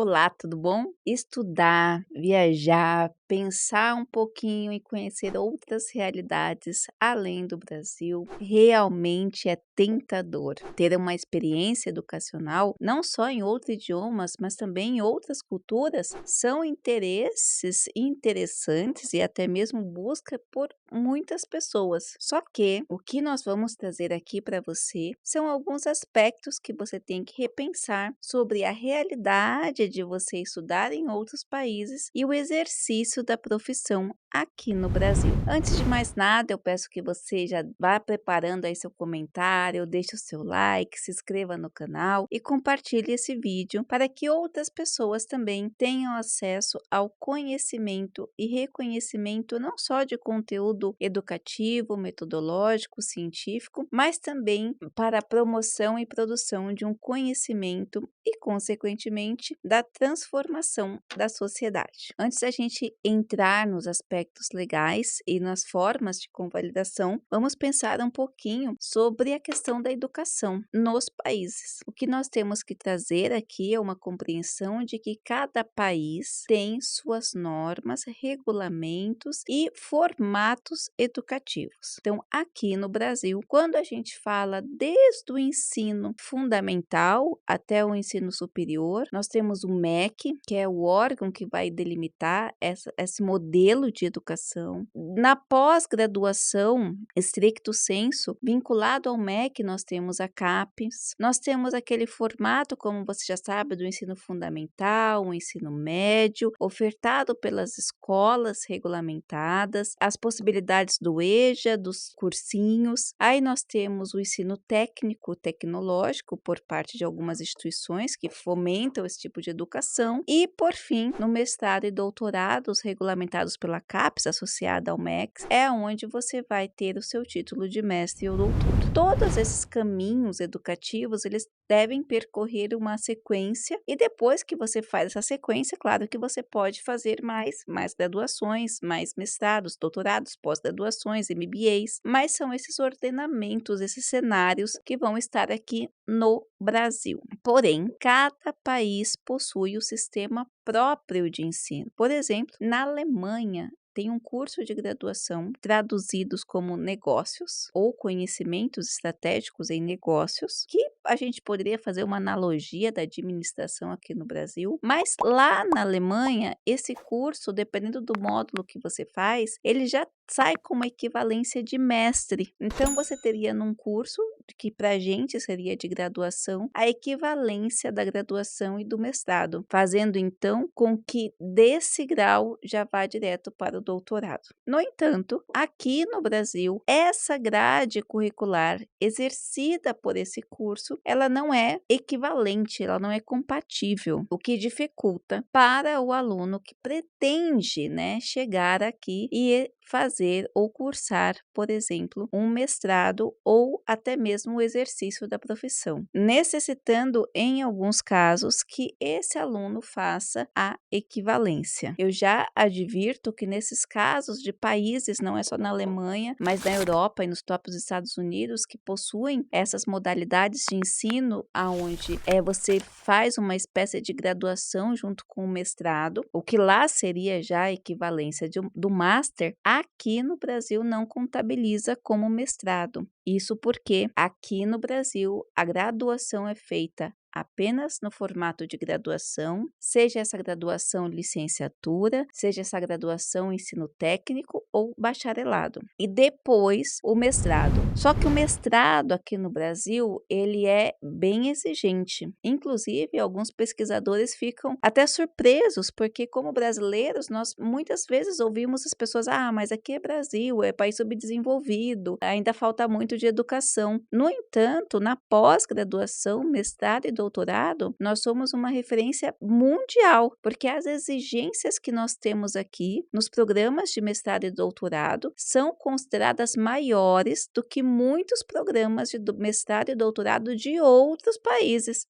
Olá, tudo bom? Estudar, viajar, pensar um pouquinho e conhecer outras realidades além do Brasil realmente é tentador. Ter uma experiência educacional, não só em outros idiomas, mas também em outras culturas, são interesses interessantes e até mesmo busca por muitas pessoas. Só que o que nós vamos trazer aqui para você são alguns aspectos que você tem que repensar sobre a realidade de você estudar em outros países e o exercício da profissão aqui no Brasil. Antes de mais nada, eu peço que você já vá preparando aí seu comentário, deixe o seu like, se inscreva no canal e compartilhe esse vídeo para que outras pessoas também tenham acesso ao conhecimento e reconhecimento não só de conteúdo educativo, metodológico, científico, mas também para a promoção e produção de um conhecimento e, consequentemente, da transformação da sociedade. Antes da gente entrar nos aspectos legais e nas formas de convalidação, vamos pensar um pouquinho sobre a questão da educação nos países. O que nós temos que trazer aqui é uma compreensão de que cada país tem suas normas, regulamentos e formatos educativos. Então, aqui no Brasil, quando a gente fala desde o ensino fundamental até o ensino superior, nós temos o MEC, que é o órgão que vai delimitar esse modelo de educação. Na pós-graduação, stricto sensu, vinculado ao MEC, nós temos a CAPES, nós temos aquele formato, como você já sabe, do ensino fundamental, o ensino médio, ofertado pelas escolas regulamentadas, as possibilidades do EJA, dos cursinhos. Aí nós temos o ensino técnico, tecnológico, por parte de algumas instituições que fomentam esse tipo de educação. E, por fim, no mestrado e doutorados regulamentados pela CAPES, associada ao MEC, é onde você vai ter o seu título de mestre ou doutor. Todos esses caminhos educativos, eles devem percorrer uma sequência e depois que você faz essa sequência, claro que você pode fazer mais graduações, mais mestrados, doutorados, pós-graduações, MBAs, mas são esses ordenamentos, esses cenários que vão estar aqui no Brasil. Porém, cada país possui o sistema próprio de ensino. Por exemplo, na Alemanha, tem um curso de graduação traduzidos como negócios ou conhecimentos estratégicos em negócios, que a gente poderia fazer uma analogia da administração aqui no Brasil, mas lá na Alemanha, esse curso, dependendo do módulo que você faz, ele já sai com uma equivalência de mestre. Então, você teria num curso, que para a gente seria de graduação, a equivalência da graduação e do mestrado, fazendo então com que desse grau já vá direto para o doutorado. No entanto, aqui no Brasil, essa grade curricular exercida por esse curso, ela não é equivalente, ela não é compatível, o que dificulta para o aluno que pretende, chegar aqui e fazer ou cursar, por exemplo, um mestrado ou até mesmo o exercício da profissão, necessitando, em alguns casos, que esse aluno faça a equivalência. Eu já advirto que nesses casos de países, não é só na Alemanha, mas na Europa e nos próprios Estados Unidos, que possuem essas modalidades de ensino, aonde você faz uma espécie de graduação junto com o mestrado, o que lá seria já a equivalência do master, aqui no Brasil não contabiliza como mestrado. Isso porque aqui no Brasil a graduação é feita apenas no formato de graduação, seja essa graduação licenciatura, seja essa graduação ensino técnico ou bacharelado. E depois o mestrado. Só que o mestrado aqui no Brasil, ele é bem exigente. Inclusive, alguns pesquisadores ficam até surpresos, porque como brasileiros, nós muitas vezes ouvimos as pessoas, mas aqui é Brasil, é país subdesenvolvido, ainda falta muito de educação. No entanto, na pós-graduação, mestrado e doutorado, nós somos uma referência mundial, porque as exigências que nós temos aqui nos programas de mestrado e doutorado são consideradas maiores do que muitos programas de mestrado e doutorado de outros países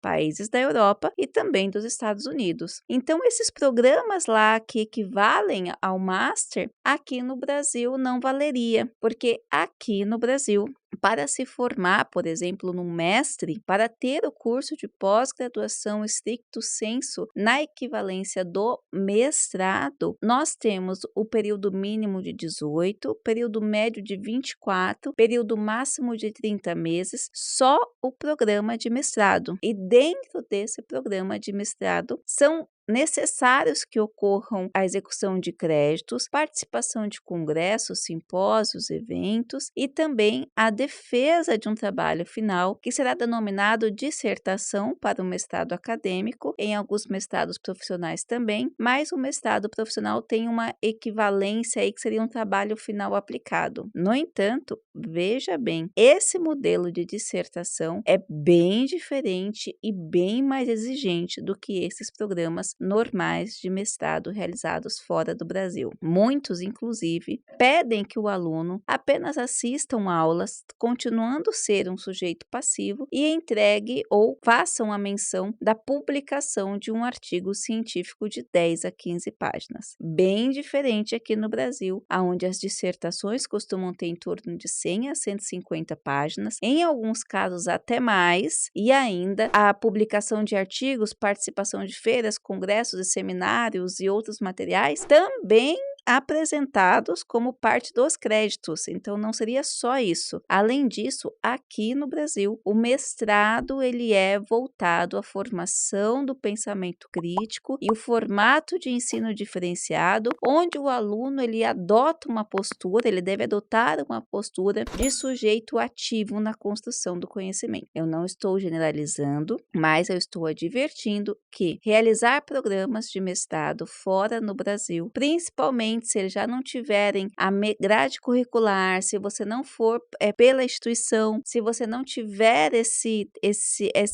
da Europa e também dos Estados Unidos. Então, esses programas lá que equivalem ao Master, aqui no Brasil não valeria, porque aqui no Brasil para se formar, por exemplo, no mestre, para ter o curso de pós-graduação stricto sensu na equivalência do mestrado, nós temos o período mínimo de 18, período médio de 24, período máximo de 30 meses, só o programa de mestrado. E dentro desse programa de mestrado são necessários que ocorram a execução de créditos, participação de congressos, simpósios, eventos e também a defesa de um trabalho final que será denominado dissertação para o mestrado acadêmico, em alguns mestrados profissionais também, mas o mestrado profissional tem uma equivalência aí que seria um trabalho final aplicado. No entanto, veja bem, esse modelo de dissertação é bem diferente e bem mais exigente do que esses programas normais de mestrado realizados fora do Brasil. Muitos, inclusive, pedem que o aluno apenas assistam aulas, continuando a ser um sujeito passivo e entregue ou façam a menção da publicação de um artigo científico de 10 a 15 páginas. Bem diferente aqui no Brasil, onde as dissertações costumam ter em torno de 100 a 150 páginas, em alguns casos até mais, e ainda a publicação de artigos, participação de feiras, congressos e seminários e outros materiais também apresentados como parte dos créditos. Então não seria só isso. Além disso, aqui no Brasil, o mestrado ele é voltado à formação do pensamento crítico e o formato de ensino diferenciado, onde o aluno ele adota uma postura, ele deve adotar uma postura de sujeito ativo na construção do conhecimento. Eu não estou generalizando, mas eu estou advertindo que realizar programas de mestrado fora no Brasil, principalmente se eles já não tiverem a grade curricular, se você não for pela instituição, se você não tiver esse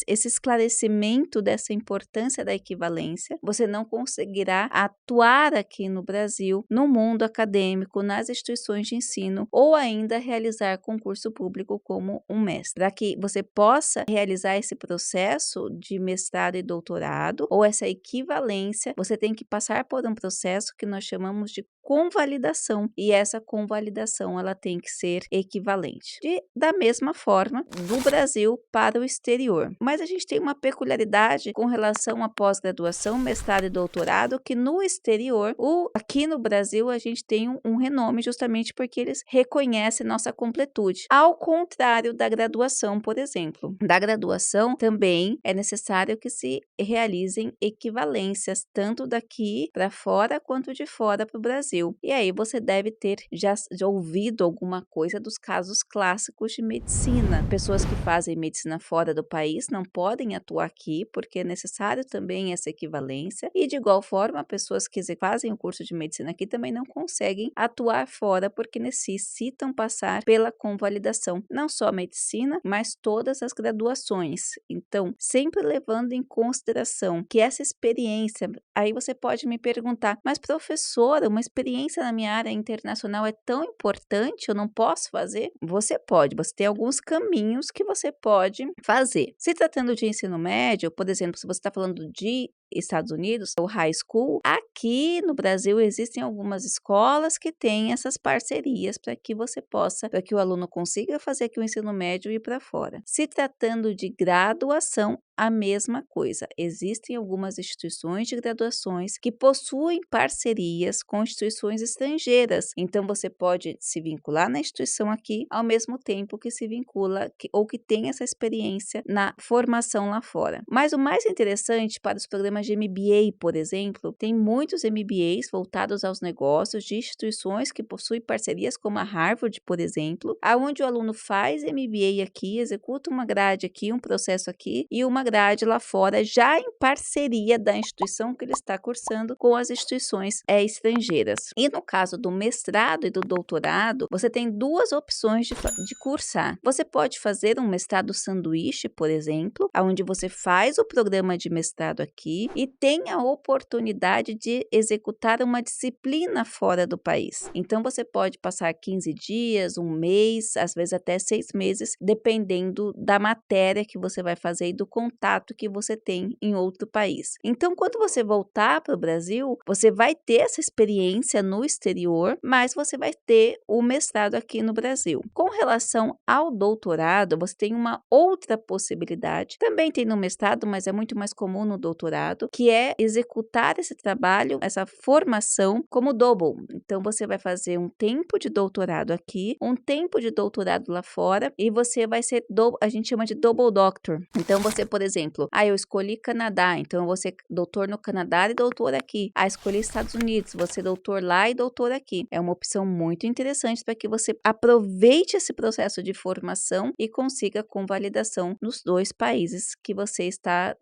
esclarecimento dessa importância da equivalência, você não conseguirá atuar aqui no Brasil, no mundo acadêmico, nas instituições de ensino ou ainda realizar concurso público como um mestre. Para que você possa realizar esse processo de mestrado e doutorado ou essa equivalência, você tem que passar por um processo que nós chamamos de convalidação, e essa convalidação ela tem que ser equivalente. Da mesma forma, do Brasil para o exterior. Mas a gente tem uma peculiaridade com relação à pós-graduação, mestrado e doutorado, que no exterior, aqui no Brasil, a gente tem um renome justamente porque eles reconhecem nossa completude. Ao contrário da graduação, por exemplo. Da graduação, também é necessário que se realizem equivalências, tanto daqui para fora quanto de fora para o Brasil. E aí você deve ter já ouvido alguma coisa dos casos clássicos de medicina. Pessoas que fazem medicina fora do país não podem atuar aqui porque é necessário também essa equivalência. E de igual forma, pessoas que fazem o curso de medicina aqui também não conseguem atuar fora porque necessitam passar pela convalidação. Não só a medicina, mas todas as graduações. Então, sempre levando em consideração que essa experiência, aí você pode me perguntar, mas professora, uma experiência na minha área internacional é tão importante, eu não posso fazer? Você pode, você tem alguns caminhos que você pode fazer. Se tratando de ensino médio, por exemplo, se você está falando de Estados Unidos, o high school, aqui no Brasil existem algumas escolas que têm essas parcerias para que você possa, para que o aluno consiga fazer aqui o ensino médio e ir para fora. Se tratando de graduação, a mesma coisa. Existem algumas instituições de graduações que possuem parcerias com instituições estrangeiras. Então, você pode se vincular na instituição aqui, ao mesmo tempo que se vincula ou que tem essa experiência na formação lá fora. Mas o mais interessante para os programas de MBA, por exemplo, tem muitos MBAs voltados aos negócios de instituições que possuem parcerias como a Harvard, por exemplo, aonde o aluno faz MBA aqui, executa uma grade aqui, um processo aqui e uma grade lá fora, já em parceria da instituição que ele está cursando com as instituições estrangeiras. E no caso do mestrado e do doutorado, você tem duas opções de cursar. Você pode fazer um mestrado sanduíche, por exemplo, onde você faz o programa de mestrado aqui, aqui e tem a oportunidade de executar uma disciplina fora do país. Então, você pode passar 15 dias, um mês, às vezes até 6 meses, dependendo da matéria que você vai fazer e do contato que você tem em outro país. Então, quando você voltar para o Brasil, você vai ter essa experiência no exterior, mas você vai ter o mestrado aqui no Brasil. Com relação ao doutorado, você tem uma outra possibilidade, também tem no mestrado, mas é muito mais comum no doutorado, que é executar esse trabalho, essa formação como double. Então, você vai fazer um tempo de doutorado aqui, um tempo de doutorado lá fora, e você vai ser, a gente chama de double doctor. Então, você, por exemplo, eu escolhi Canadá, então eu vou ser doutor no Canadá e doutor aqui. Escolhi Estados Unidos, você doutor lá e doutor aqui. É uma opção muito interessante para que você aproveite esse processo de formação e consiga convalidação nos 2 países que você está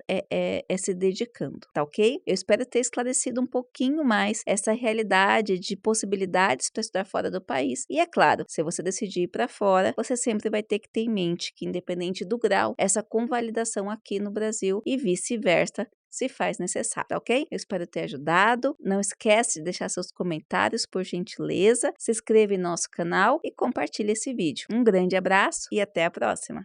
se dedicando, tá ok? Eu espero ter esclarecido um pouquinho mais essa realidade de possibilidades para estudar fora do país. E é claro, se você decidir ir para fora, você sempre vai ter que ter em mente que, independente do grau, essa convalidação aqui no Brasil e vice-versa se faz necessário, tá ok? Eu espero ter ajudado. Não esquece de deixar seus comentários, por gentileza. Se inscreva em nosso canal e compartilhe esse vídeo. Um grande abraço e até a próxima!